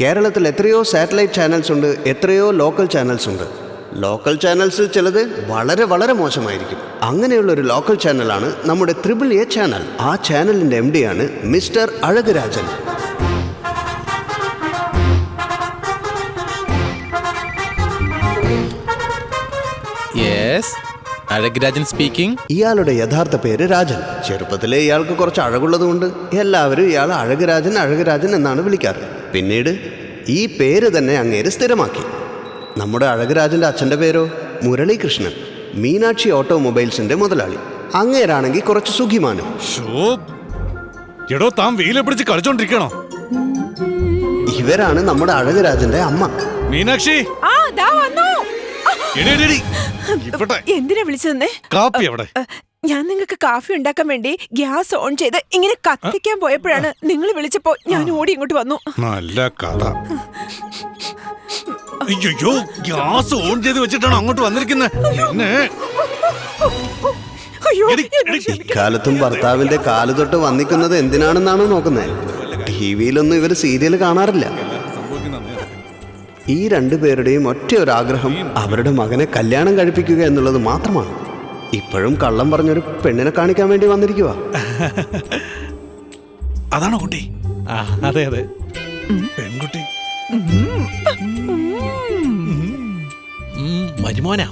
കേരളത്തിൽ എത്രയോ satellite channels ഉണ്ട്, എത്രയോ ലോക്കൽ ചാനൽസ് ഉണ്ട്. ലോക്കൽ ചാനൽസിൽ ചിലത് വളരെ വളരെ മോശമായിരിക്കും. അങ്ങനെയുള്ളൊരു ലോക്കൽ ചാനലാണ് നമ്മുടെ AAA ചാനൽ. ആ ചാനലിൻ്റെ MD ആണ് മിസ്റ്റർ അഴകരാജൻ. അഴകരാജൻ സ്പീക്കിംഗ്. ഇയാളുടെ യഥാർത്ഥ പേര് രാജൻ. ചെറുപ്പത്തിലെ ഇയാൾക്ക് കുറച്ച് അഴകുള്ളതുകൊണ്ട് എല്ലാവരും ഇയാൾ അഴകരാജൻ അഴകരാജൻ എന്നാണ് വിളിക്കാറ്. പിന്നീട് ഈ പേര് തന്നെ അങ്ങേര് സ്ഥിരമാക്കി. നമ്മുടെ അഴകരാജൻ്റെ അച്ഛൻ്റെ പേരോ മുരളീകൃഷ്ണൻ, മീനാക്ഷി ഓട്ടോമൊബൈൽസിന്റെ മുതലാളി. അങ്ങേരാണെങ്കിൽ കുറച്ച് സുഖിമാനും. ഇവരാണ് നമ്മുടെ അഴകരാജന്റെ അമ്മ മീനാക്ഷി. എന്തിനാ വിളിച്ചതന്നെ? കാപ്പി എവിടെ? ഞാൻ നിങ്ങൾക്ക് കാഫി ഉണ്ടാക്കാൻ വേണ്ടി ഗ്യാസ് ഓൺ ചെയ്ത് ഇങ്ങനെ കത്തിക്കാൻ പോയപ്പോഴാണ് നിങ്ങൾ വിളിച്ചപ്പോ ഞാൻ ഓടി ഇങ്ങോട്ട് വന്നു. നല്ല കഥ. അയ്യോ, ഗ്യാസ് ഓൺ ചെയ്ത് വെച്ചിട്ടാണ് അങ്ങോട്ട് വന്നിരിക്കുന്നത്. ഇക്കാലത്തും ഭർത്താവിന്റെ കാല് തൊട്ട് വന്നിക്കുന്നത് എന്തിനാണെന്നാണ് നോക്കുന്നത്. TV-യിലൊന്നും ഇവർ സീരിയൽ കാണാറില്ല. ഈ രണ്ടുപേരുടെയും ഒറ്റ ഒരു ആഗ്രഹം അവരുടെ മകനെ കല്യാണം കഴിപ്പിക്കുക എന്നുള്ളത് മാത്രമാണ്. ഇപ്പോഴും കള്ളം പറഞ്ഞൊരു പെണ്ണിനെ കാണിക്കാൻ വേണ്ടി വന്നിരിക്കുക. അതാണോ കുട്ടി? അതെ അതെ, പെൺകുട്ടി. മരുമോനാ.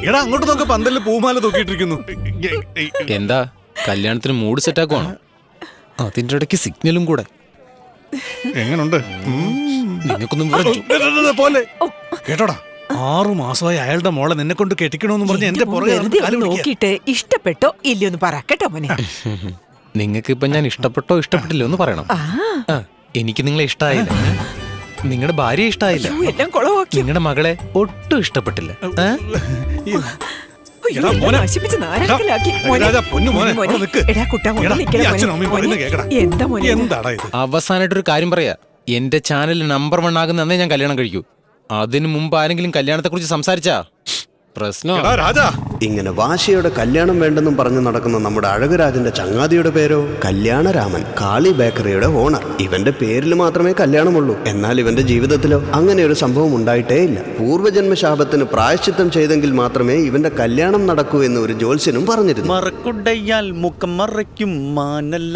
എടാ അങ്ങോട്ട് നോക്ക, പന്തലിൽ പൂമാല തൂക്കിയിട്ടിരിക്കുന്നു. എന്താ കല്യാണത്തിന് മൂഡ് സെറ്റാക്കുവാണോ? അതിന്റെ ഇടയ്ക്ക് സിഗ്നലും കൂടെ. എങ്ങനുണ്ട്? പോലെ കേട്ടോടാ, 6 മാസമായി അയാളുടെ മോളെ നിന്നെ കൊണ്ട് കെട്ടിക്കണോന്ന് പറഞ്ഞ് എന്റെ നോക്കിട്ട് ഇഷ്ടപ്പെട്ടോ ഇല്ലയോന്ന് പറ കേട്ടോ മോനെ. നിങ്ങൾക്ക് ഇപ്പൊ ഞാൻ ഇഷ്ടപ്പെട്ടോ ഇഷ്ടപ്പെട്ടില്ലോ എന്ന് പറയണം. എനിക്ക് നിങ്ങളെ ഇഷ്ടമായില്ല, നിങ്ങളുടെ ഭാര്യ ഇഷ്ടമായില്ല, നിങ്ങളുടെ മകളെ ഒട്ടും ഇഷ്ടപ്പെട്ടില്ല. അവസാനായിട്ടൊരു കാര്യം പറയാ, എന്റെ ചാനൽ നമ്പർ 1 ആകുന്ന അന്നേ ഞാൻ കല്യാണം കഴിക്കൂ. അതിനു മുമ്പ് ആരെങ്കിലും കല്യാണത്തെ കുറിച്ച് സംസാരിച്ചാ പ്രശ്നം. ഇങ്ങനെ വാശിയോടെ കല്യാണം വേണ്ടെന്നും പറഞ്ഞു നടക്കുന്ന നമ്മുടെ അഴകരാജന്റെ ചങ്ങാതിയുടെ പേരോ കല്യാണരാമൻ, കാളി ബേക്കറിയുടെ ഓണർ. ഇവന്റെ പേരിൽ മാത്രമേ കല്യാണമുള്ളൂ, എന്നാൽ ഇവന്റെ ജീവിതത്തിലോ അങ്ങനെ ഒരു സംഭവം ഉണ്ടായിട്ടേ ഇല്ല. പൂർവ്വജന്മശാപത്തിന് പ്രായശ്ചിത്തം ചെയ്തെങ്കിൽ മാത്രമേ ഇവന്റെ കല്യാണം നടക്കൂ എന്ന് ഒരു ജ്യോത്സ്യനും പറഞ്ഞിരുന്നു. മറക്കുടയാൽ മുഖം മറയ്ക്കും മാനല്ല.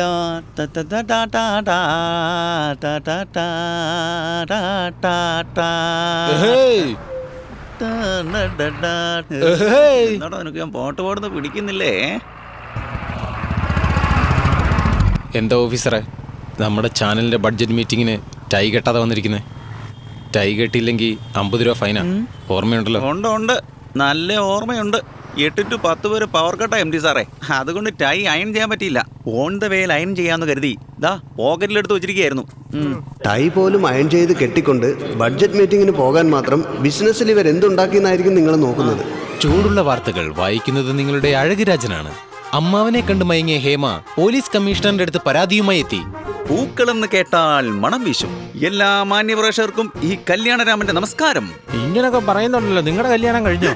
ഞാൻ പാട്ട് പാടുന്ന പിടിക്കുന്നില്ലേ? എന്താ ഓഫീസറെ, നമ്മുടെ ചാനലിന്റെ ബഡ്ജറ്റ് മീറ്റിങ്ങിന് ടൈ കെട്ടാതെ വന്നിരിക്കുന്നേ? ടൈ കെട്ടിയില്ലെങ്കിൽ 50 രൂപ ഫൈനാ. ഓർമ്മയുണ്ടല്ലോ? ഉണ്ട്, നല്ല ഓർമ്മയുണ്ട്. 8 to 10 പേര് പവർ കട്ടാ MD സാറേ. അതുകൊണ്ട് ടൈ അയൺ ചെയ്യാൻ പറ്റിയില്ല. ഓൺ ദ വേയിൽ അയൺ ചെയ്യാന്ന് കരുതി പോക്കറ്റിലെടുത്ത് വെച്ചിരിക്കുകയായിരുന്നു. ടൈ പോലും അയൺ ചെയ്ത് കെട്ടിക്കൊണ്ട് ബഡ്ജറ്റ് മീറ്റിങ്ങിന് പോകാൻ മാത്രം ബിസിനസ്സിൽ ഇവർ എന്തുണ്ടാക്കിയെന്നായിരിക്കും നിങ്ങൾ നോക്കുന്നത്. ചൂടുള്ള വാർത്തകൾ വായിക്കുന്നത് നിങ്ങളുടെ അഴകരാജനാണ്. അമ്മാവനെ കണ്ടു മയങ്ങിയ ഹേമ പോലീസ് കമ്മീഷണറിന്റെ അടുത്ത് പരാതിയുമായി എത്തി. പൂക്കളെന്ന് കേട്ടാൽ മണം വീശും. എല്ലാ മാന്യപ്രേക്ഷകർക്കും ഈ കല്യാണരാമന്റെ നമസ്കാരം. ഇങ്ങനൊക്കെ പറയുന്നുണ്ടല്ലോ, നിങ്ങളുടെ കല്യാണം കഴിഞ്ഞു.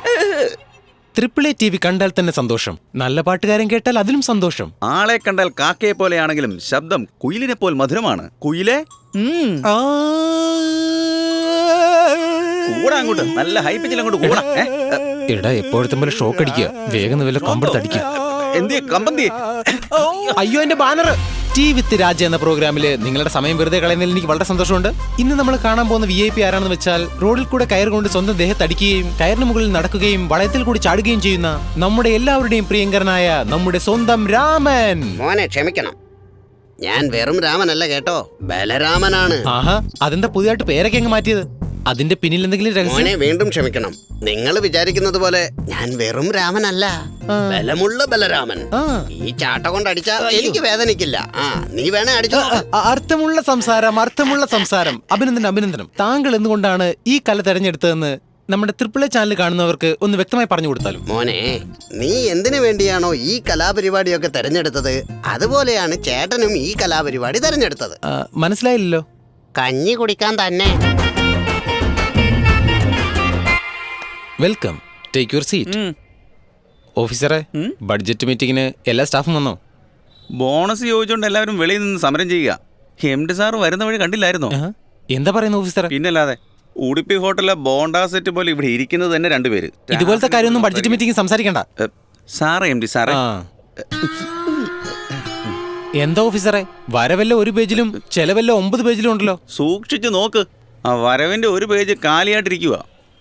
AAA TV കണ്ടാൽ തന്നെ സന്തോഷം, നല്ല പാട്ടുകാരൻ കേട്ടാൽ അതിലും സന്തോഷം. ആളെ കണ്ടാൽ കാക്കയെ പോലെയാണെങ്കിലും ശബ്ദം കുയിലിനെ പോൽ മധുരമാണ്. കുയിലേ കൂടാ അങ്ങോട്ട്, നല്ല ഹൈ പിച്ചിൽ അങ്ങോട്ട് കൂടാ. എടാ എപ്പോഴത്തെ പോലെ ഷോക്ക് അടിക്കുക, വേഗം വല്ല കമ്പെടുത്തടിക്കുക. എന്തിയെ കമ്പന്തിയെ? അയ്യോ എന്റെ ബാനർ. ടി വിത്ത് രാജ എന്ന പ്രോഗ്രാമില് നിങ്ങളുടെ സമയം വെറുതെ കളയുന്നതിൽ എനിക്ക് വളരെ സന്തോഷമുണ്ട്. ഇന്ന് നമ്മൾ കാണാൻ പോകുന്ന VIP ആരാണെന്ന് വെച്ചാൽ, റോഡിൽ കൂടെ കയർ കൊണ്ട് സ്വന്തം ദേഹത്തടിക്കുകയും കയറിന് മുകളിൽ നടക്കുകയും വളയത്തിൽ കൂടി ചാടുകയും ചെയ്യുന്ന നമ്മുടെ എല്ലാവരുടെയും പ്രിയങ്കരനായ നമ്മുടെ സ്വന്തം രാമൻ. മോനെ ക്ഷമിക്കണം, ഞാൻ വെറും രാമനല്ല കേട്ടോ, ബലരാമനാണ്. ആഹാ, അതെന്താ പുതിയതായിട്ട് പേരൊക്കെ അങ്ങ് മാറ്റിയത്? അതിന്റെ പിന്നിൽ എന്തെങ്കിലും രഹസ്യം? വീണ്ടും ക്ഷമിക്കണം, നിങ്ങൾ വിചാരിക്കുന്നത് പോലെ ഞാൻ വെറും രാമനല്ല, ബലമുള്ള ബലരാമൻ. ഈ ചാട്ട കൊണ്ട് അടിച്ചാ എനിക്ക് വേദനിക്കില്ല. നീ വേണേ അടിച്ചോ. അർത്ഥമുള്ള സംസാരം, അർത്ഥമുള്ള സംസാരം. അഭിനന്ദനം. താങ്കൾ എന്തുകൊണ്ടാണ് ഈ കല തെരഞ്ഞെടുത്തതെന്ന് നമ്മുടെ AAA ചാനൽ കാണുന്നവർക്ക് ഒന്ന് വ്യക്തമായി പറഞ്ഞു കൊടുത്താലും. മോനെ, നീ എന്തിനു വേണ്ടിയാണോ ഈ കലാപരിപാടിയൊക്കെ തെരഞ്ഞെടുത്തത്, അതുപോലെയാണ് ചേട്ടനും ഈ കലാപരിപാടി തെരഞ്ഞെടുത്തത്. മനസ്സിലായില്ലല്ലോ? കഞ്ഞി കുടിക്കാൻ തന്നെ. Welcome, take your seat. ഓഫീസറെ, ബഡ്ജറ്റ് മീറ്റിങ്ങിന് എല്ലാ സ്റ്റാഫും വന്നോ? ബോണസ് ചോദിച്ചുകൊണ്ട് എല്ലാവരും വെളിയിൽ നിന്ന് സമരം ചെയ്യുക. MD സാർ വരുന്ന വഴി കണ്ടില്ലായിരുന്നോ? എന്താ പറയുന്നു ഓഫീസറെ? പിന്നല്ലാതെ ഉടുപ്പി ഹോട്ടലിലെ ബോണ്ടാ സെറ്റ് പോലെ ഇവിടെ ഇരിക്കുന്നത് തന്നെ 2 പേര്. ഇതുപോലത്തെ കാര്യമൊന്നും ബഡ്ജറ്റ് മീറ്റിംഗ് സംസാരിക്കണ്ട. സാറേ MD സാറേ, എന്താ ഓഫീസറെ, വരവല്ല 1 പേജിലും ചെലവല്ല 9 പേജിലും ഉണ്ടല്ലോ. സൂക്ഷിച്ചു നോക്ക്. ആ വരവിന്റെ 1 പേജ് കാലിയായിട്ടിരിക്കുക.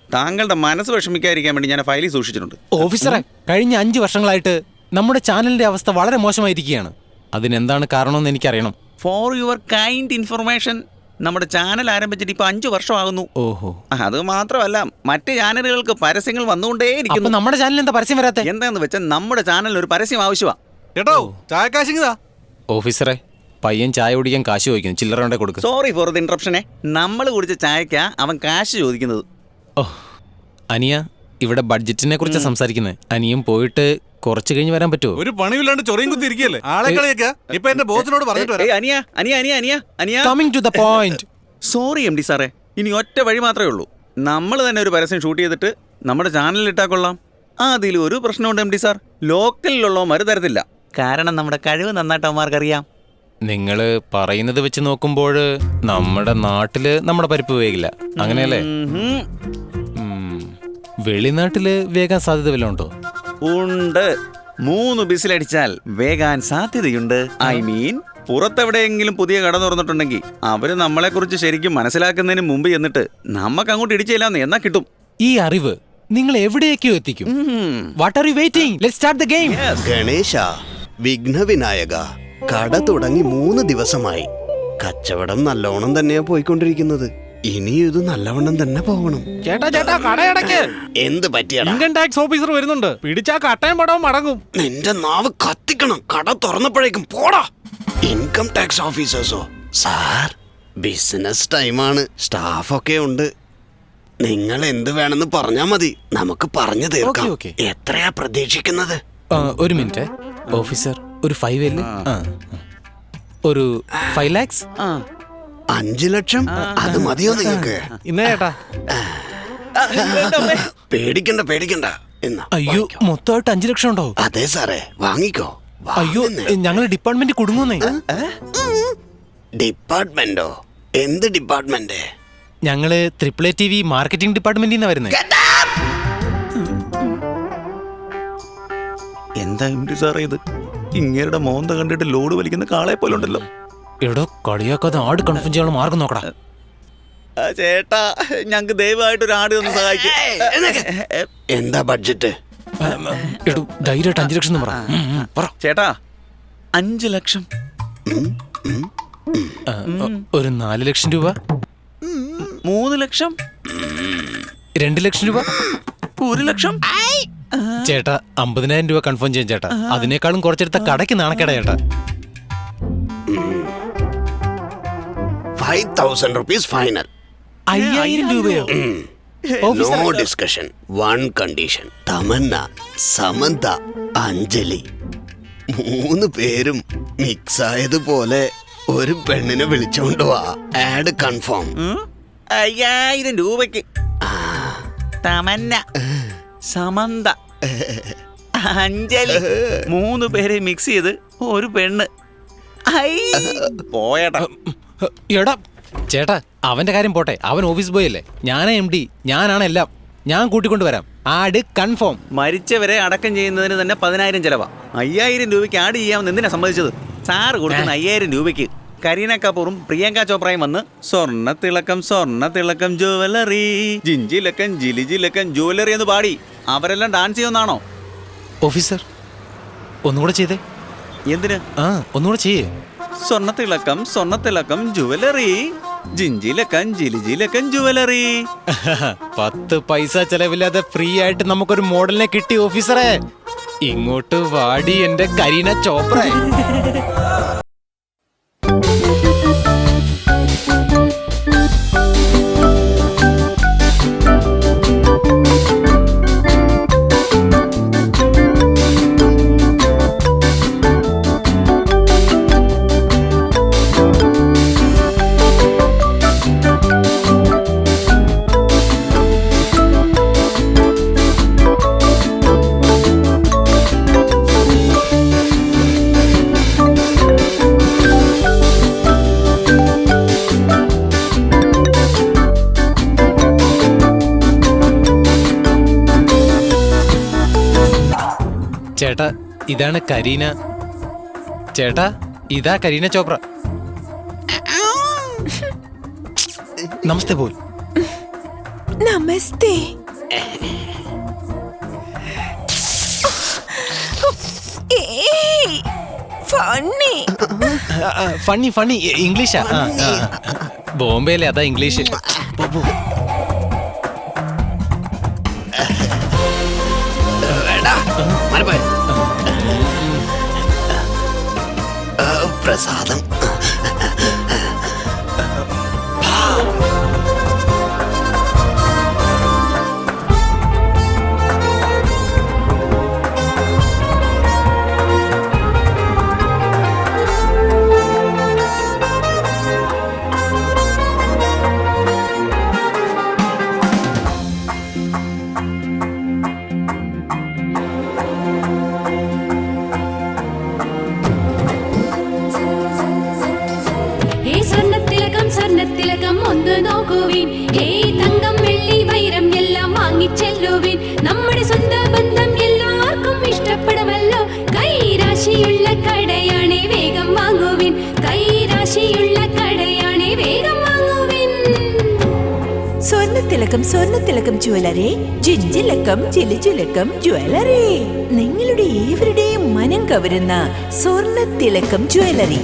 താങ്കളുടെ മനസ്സ് വിഷമിക്കാതിരിക്കാൻ വേണ്ടി ഞാൻ ഫയലിൽ സൂക്ഷിച്ചിട്ടുണ്ട്. ഓഫീസറെ, കഴിഞ്ഞ 5 വർഷങ്ങളായിട്ട് നമ്മുടെ ചാനലിന്റെ അവസ്ഥ വളരെ മോശമായിരിക്കുകയാണ്. അതിനെന്താണ് കാരണമെന്ന് എനിക്കറിയണം. ഫോർ യുവർ കൈൻഡ് ഇൻഫർമേഷൻ, നമ്മുടെ ചാനൽ ആരംഭിച്ചിട്ട് ഇപ്പൊ 5 വർഷമാകുന്നു. ഓഹോ. അത് മാത്രമല്ല, മറ്റ് ചാനലുകൾക്ക് പരസ്യങ്ങൾ വന്നുകൊണ്ടേയിരിക്കുന്നു. അപ്പൊ നമ്മുടെ ചാനലിൽ എന്താ പരസ്യം വരാത്തെ? എന്താന്ന് വെച്ചാൽ നമ്മുടെ ചാനലിൽ ഒരു പരസ്യം ആവശ്യമാണ്. കേട്ടോ, ചായക്കാശിങ്ങതാ. ഓഫീസറെ, പയ്യൻ ചായ കുടിക്കാൻ കാശ് ചോദിക്കുന്നു, ചില്ലറ കൊണ്ടേ കൊടുക്കും. സോറി ഫോർ ദ ഇന്ററപ്ഷനെ. നമ്മൾ കുടിച്ച ചായക്കാ അവൻ കാശ് ചോദിക്കുന്നത്. ഓ അനിയ, ഇവിടെ ബഡ്ജറ്റിനെ കുറിച്ച് സംസാരിക്കുന്നത്. അനിയും പോയിട്ട് കുറച്ച് കഴിഞ്ഞ് വരാൻ പറ്റുമോ? ഒരു പണിയില്ലാണ്ട് ചൊറിയും കുത്തി ഇരിക്കല്ലേ ആളെ കളിയൊക്കെ. ഇപ്പൊ എന്റെ ബോസിനോട് പറഞ്ഞിട്ട് വരാം. അനിയ അനിയ അനിയ അനിയ അനിയ coming to the point. Sorry MD സാറേ, ഇനി ഒറ്റ വഴി മാത്രമേ ഉള്ളൂ. നമ്മൾ തന്നെ ഒരു പരസ്യം ഷൂട്ട് ചെയ്തിട്ട് നമ്മുടെ ചാനലിൽ ഇട്ടാൽ കൊള്ളാം. അതിൽ ഒരു പ്രശ്നമുണ്ട് MD സാർ, ലോക്കലിലുള്ളവന്മാർ തരത്തില്ല. കാരണം നമ്മുടെ കഴിവ് നന്നായിട്ട് അവന്മാർക്കറിയാം. നിങ്ങൾ പറയുന്നത് വെച്ച് നോക്കുമ്പോൾ നമ്മുടെ നാട്ടില് നമ്മുടെ പരിപ്പ് വേകില്ല, അങ്ങനെയല്ലേ? വെളിനാട്ടില് വേഗാൻ സാധ്യത വല്ലതും ഉണ്ടോ? ഉണ്ട്. 3 ബിസിലടിച്ചാൽ വേഗാൻ സാധ്യതയുണ്ട്. ഐ മീൻ, പുറത്തെവിടെയെങ്കിലും പുതിയ കട തുറന്നിട്ടുണ്ടെങ്കിൽ അവര് നമ്മളെ കുറിച്ച് ശരിക്കും മനസ്സിലാക്കുന്നതിന് മുമ്പ് എന്നിട്ട് നമുക്ക് അങ്ങോട്ട് ഇടിച്ചില്ലാന്ന് എന്നാ കിട്ടും. ഈ അറിവ് നിങ്ങൾ എവിടേക്കോ എത്തിക്കും. What are you waiting? Let's start the game. Ganesha, Vighnavinayaka, കട തുടങ്ങി 3 ദിവസമായി. കച്ചവടം നല്ലോണം തന്നെയാ പോയിക്കൊണ്ടിരിക്കുന്നത്. ഇനിയും ഇത് നല്ലവണ്ണം തന്നെ പോകണം. ചേട്ടാ ചേട്ടാ, കടയടക്ക്. എന്ത് പറ്റിയാ? ഇൻകം ടാക്സ് ഓഫീസർ വരുന്നുണ്ട്. പിടിച്ചാ കട്ടയും പടവും മടങ്ങും. നിന്റെ നാവ് കത്തിക്കണം. കട തുറന്നപ്പോഴേക്കും പോടാ. ഇൻകം ടാക്സ് ഓഫീസേഴ്സോ? സാർ, ബിസിനസ് ടൈമാണ്, സ്റ്റാഫൊക്കെ ഉണ്ട്. നിങ്ങൾ എന്ത് വേണമെന്ന് പറഞ്ഞാ മതി, നമുക്ക് പറഞ്ഞു തീർക്കാം. ഓക്കേ. എത്രയാ പ്രതീക്ഷിക്കുന്നത്? ഒരു മിനിറ്റ് ഓഫീസർ, ഒരു 5 അല്ലേ? ഒരു 5 lakhs. 5 ലക്ഷം? അത് മതിയോ നിങ്ങൾക്ക്? ഇന്നേ ചേട്ടാ. പേടിക്കണ്ട പേടിക്കണ്ട. എന്നാ അയ്യോ, മൊത്തമായിട്ട് 5 ലക്ഷം ഉണ്ടോ? അതെ സാറേ, വാങ്ങിക്കോ. അയ്യോ, ഞങ്ങൾ ഡിപ്പാർട്ട്മെന്റ് കുടുങ്ങുന്നേ. ഡിപ്പാർട്ട്മെന്റോ? എന്ത് ഡിപ്പാർട്ട്മെന്റ്? ഞങ്ങള് AAA TV മാർക്കറ്റിംഗ് ഡിപ്പാർട്ട്മെന്റിൽ നിന്നാ വരുന്നത്. എന്താ MD സാറേ ഇത്? ഇങ്ങേരുടെ മോന്ത കണ്ടിട്ട് ലോഡ് വലിക്കുന്ന കാളെ പോലെ ഉണ്ടല്ലോ. എടോ, കളിയാക്കാതെ ആട് കൺഫ്യൂം ചെയ്യാനുള്ള മാർഗം നോക്കടാ. ചേട്ടാ, ഞങ്ങക്ക് ദയവായിട്ട് ഒരു ആട് ഒന്ന് സഹായിക്കും. എന്താ ബഡ്ജറ്റ്? എടോ, ധൈര്യമായിട്ട് 5 ലക്ഷം എന്ന് പറ. ചേട്ടാ, 5 ലക്ഷം. ഒരു 4 ലക്ഷം രൂപ. 3 ലക്ഷം. 2 ലക്ഷം രൂപ. 1 ലക്ഷം. ചേട്ടാ, 50,000 രൂപ കൺഫേം ചെയ്യാൻ ചേട്ടാ. അതിനേക്കാളും കുറച്ചെടുത്ത കടയ്ക്ക് നാണക്കേടാ ചേട്ടാ. 5,000 rupees ഫൈനൽ. 5,000 രൂപയോ? No discussion, one condition. Tamannaah, Samantha, Anjali 3 പേരും മിക്സ് ആയതുപോലെ ഒരു പെണ്ണിനെ വിളിച്ചോണ്ട് വാ. Add confirm. 5,000 രൂപയ്ക്ക് തമന്ന, സമന്ത, അഞ്ജലി 3 പേരെ മിക്സ് ചെയ്ത് ഒരു പെണ്ണ്. പോയടാ. എടാ ചേട്ടാ, അവന്റെ കാര്യം പോട്ടെ, അവൻ ഓഫീസ് ബോയ് അല്ലേ. ഞാനാ MD, ഞാനാണ് എല്ലാം. ഞാൻ കൂട്ടിക്കൊണ്ട് വരാം. Add confirm. മരിച്ചവരെ അടക്കം ചെയ്യുന്നതിന് തന്നെ 10,000 ചെലവാ. 5,000 രൂപയ്ക്ക് ആഡ് ചെയ്യാമെന്ന് എന്തിനാ സമ്മതിച്ചത്? സാറ് കൊടുക്കുന്ന 5,000 രൂപയ്ക്ക് കരീന കപൂറും പ്രിയങ്ക ചോപ്രയും വന്ന് സ്വർണ്ണ തിളക്കം ജുവലറി, ജിഞ്ചിലക്കൻ ജിലിജിലക്കൻ ജുവലറി എന്ന് പാടി അവരെല്ലാം ഡാൻസ് ചെയ്യുമെന്നാണോ? ഓഫീസർ, ഒന്നുകൂടെ ചെയ്തേ. എന്തിന്? ഒന്നുകൂടെ ചെയ്യേ. സ്വർണ്ണ തിളക്കം ജുവലറി, ജിഞ്ചിലക്കൻ ജിലിജിലക്കൻ ജുവലറി. 10 പൈസ ചെലവില്ലാതെ ഫ്രീ ആയിട്ട് നമുക്കൊരു മോഡലിനെ കിട്ടി ഓഫീസറെ. ഇങ്ങോട്ട് വാടി എന്റെ കരീന ചോപ്ര. ചേട്ടാ ഇതാണ് കരീന. ചേട്ടാ ഇതാ കരീന ചോപ്ര. നമസ്തേ പോൽ. നമസ്തേ. ഫണ്ണി ഫണ്ണി ഫണ്ണി ഇംഗ്ലീഷാ. ബോംബെയിലെ അതാ ഇംഗ്ലീഷ്. പ്രസാദം. സ്വർണ്ണത്തിലകം ഒന്ന് നോക്കുവിൻ. തങ്കം വെള്ളി വൈരം എല്ലാം വാങ്ങിച്ചെല്ലുവിൻ. നമ്മുടെ സ്വന്തം ബന്ധം എല്ലാവർക്കും ഇഷ്ടപ്പെടുമല്ലോ. കൈരാശിയുള്ള കടയാണെ വേഗം വാങ്ങുവിൻ. കൈരാശിയുള്ള കടയാണെ വേഗം വാങ്ങുവിൻ. സ്വർണ്ണത്തിലക്കം ജ്വല്ലറി, ജിഞ്ചിലക്കം ജ്വല്ലറി. നിങ്ങളുടെ ഏവരുടെയും മനം കവരുന്ന സ്വർണ്ണത്തിലക്കം ജ്വല്ലറി.